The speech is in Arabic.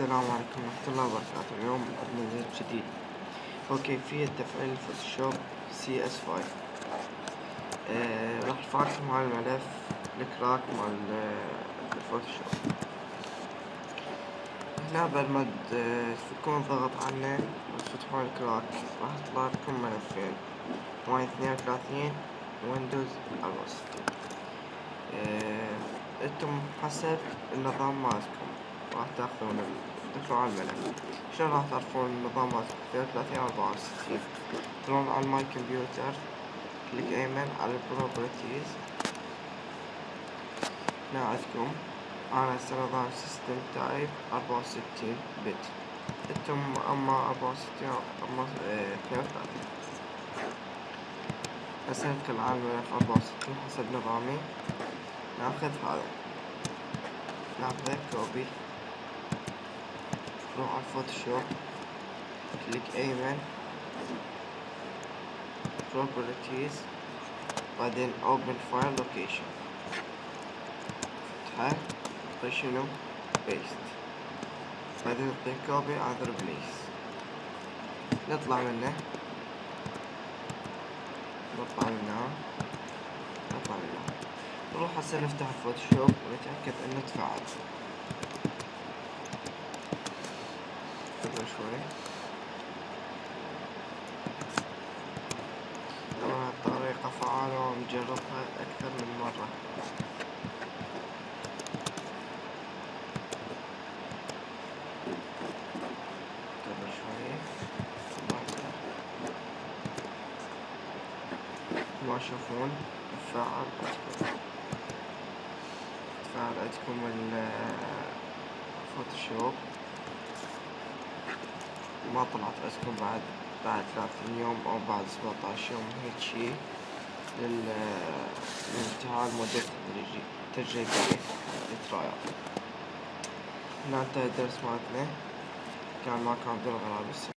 السلام عليكم ورحمة الله وبركاته. اليوم عندنا فيديو جديد وكيفية تفعيل الفوتوشوب CS5. راح ارفعلكم هاي الملف الكراك مال الفوتوشوب. هنا بعد ما تفكون الضغط عنه وتفتحون الكراك راح يطلع لكم ملفين، واين 32 ويندوز 64. انتم حسب النظام مالكم راح تدخلون على الملف. شلون راح تعرفون النظام مالكم 32 أو 64؟ تدخلون على ماي كمبيوتر، كليك ايمن على البروبرتيز. هنا عندكم انا هسه نظام سيستم تايب 64 بت، انتم اما 64 أو اما 32. هسه ندخل على الملف 64 حسب نظامي. ناخذ هذا، ناخذه كوبي، نروح على الفوتوشوب، كليك ايمن، properties، بعدين open file location، فتحه، نعطيه شنو paste، بعدين نعطيه copy other place، نطلع منه، نطلع منه، نروح هسه نفتح الفوتوشوب ونتأكد انه تفعل. شوي طبعا الطريقة فعالة ومجربها أكثر من مرة. انتظر شوي ما تشوفون تفاعل عندكم الفوتوشوب. ما طلعت عندكم بعد 30 يوم أو بعد 17 يوم هيك شي لانتهاء المدة التجريبية الترايل. هنا انتهى الدرس مالتنا، كان معكم عبد الله غرابي.